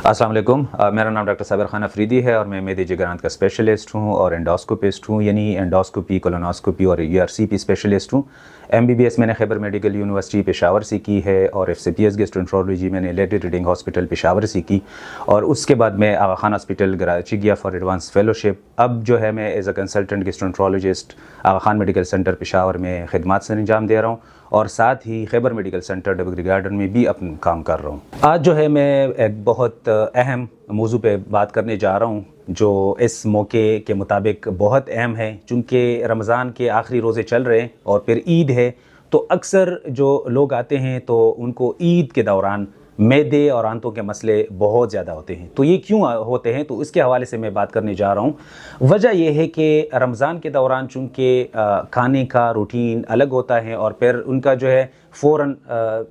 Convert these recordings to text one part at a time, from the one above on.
अस्सलाम वालेकुम। मेरा नाम डॉक्टर साबिर खान अफरीदी है और मैं मेदे जिगरांत का स्पेशलिस्ट हूँ और एंडोस्कोपिस्ट हूँ, यानी एंडोस्कोपी, कोलोनोस्कोपी और यूआरसीपी स्पेशलिस्ट हूँ। एमबीबीएस मैंने खैबर मेडिकल यूनिवर्सिटी पेशावर से की है और एफसीपीएस गैस्ट्रोएंटरोलॉजी मैंने लेडी रीडिंग हॉस्पिटल पेशावर से की और उसके बाद मैं आगा खान हॉस्पिटल कराची गया फॉर एडवांस फेलोशिप। अब जो है मैं as a consultant gastroenterologist Aga Khan medical centre Peshawar में खिदमत से अंजाम दे रहा हूँ और साथ ही Khyber medical centre Dabgari garden में भी अपना काम कर रहा हूँ। आज जो है मैं एक बहुत अहम मौजू पे बात करने जा रहा हूँ जो इस मौके के मुताबिक बहुत अहम है, चूँकि रमज़ान के आखिरी रोज़े चल रहे हैं और फिर ईद है। तो अक्सर जो लोग आते हैं तो उनको ईद के दौरान मैदे और आंतों के मसले बहुत ज़्यादा होते हैं। तो ये क्यों होते हैं, तो इसके हवाले से मैं बात करने जा रहा हूँ। वजह यह है कि रमज़ान के दौरान चूँकि खाने का रूटीन अलग होता है और फिर उनका जो है फ़ौरन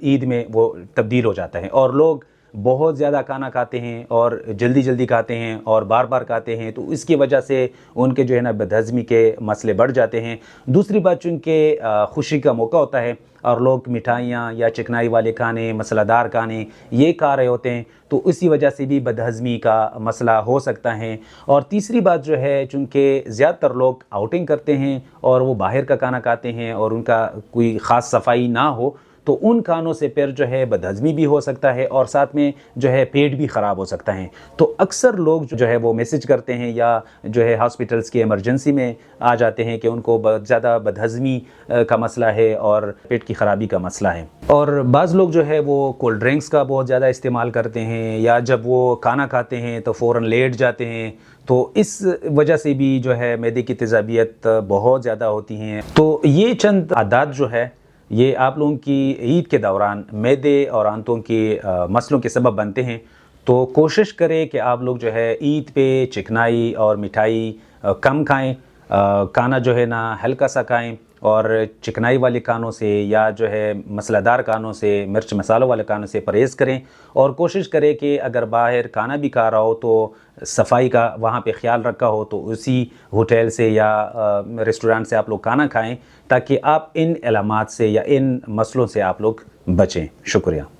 ईद में वो तब्दील हो जाता है और लोग बहुत ज़्यादा खाना खाते हैं और जल्दी जल्दी खाते हैं और बार बार खाते हैं, तो इसकी वजह से उनके जो है ना बदहज़मी के मसले बढ़ जाते हैं। दूसरी बात, चूँकि खुशी का मौका होता है और लोग मिठाइयाँ या चिकनाई वाले खाने, मसालेदार खाने ये खा रहे होते हैं, तो इसी वजह से भी बदहज़मी का मसला हो सकता है। और तीसरी बात जो है, चूँकि ज़्यादातर लोग आउटिंग करते हैं और वो बाहर का खाना खाते हैं और उनका कोई ख़ास सफाई ना हो, तो उन खानों से फिर जो है बदहज़मी भी हो सकता है और साथ में जो है पेट भी ख़राब हो सकता है। तो अक्सर लोग जो है वो मैसेज करते हैं या जो है हॉस्पिटल्स की इमरजेंसी में आ जाते हैं कि उनको बहुत ज़्यादा बदहज़मी का मसला है और पेट की ख़राबी का मसला है। और बाज़ लोग जो है वो कोल्ड ड्रिंक्स का बहुत ज़्यादा इस्तेमाल करते हैं या जब वो खाना खाते हैं तो फ़ौरन लेट जाते हैं, तो इस वजह से भी जो है मैदे की तेज़ाबियत बहुत ज़्यादा होती हैं। तो ये चंद आदात जो है ये आप लोगों की ईद के दौरान मैदे और आंतों के मसलों के सबब बनते हैं। तो कोशिश करें कि आप लोग जो है ईद पे चिकनाई और मिठाई कम खाएं, खाना जो है ना हल्का सा खाएं और चिकनाई वाले खानों से या जो है मसालेदार खानों से, मिर्च मसालों वाले खानों से परहेज़ करें और कोशिश करें कि अगर बाहर खाना भी खा रहा हो तो सफाई का वहाँ पे ख्याल रखा हो, तो उसी होटल से या रेस्टोरेंट से आप लोग खाना खाएं ताकि आप इन अलामात से या इन मसलों से आप लोग बचें। शुक्रिया।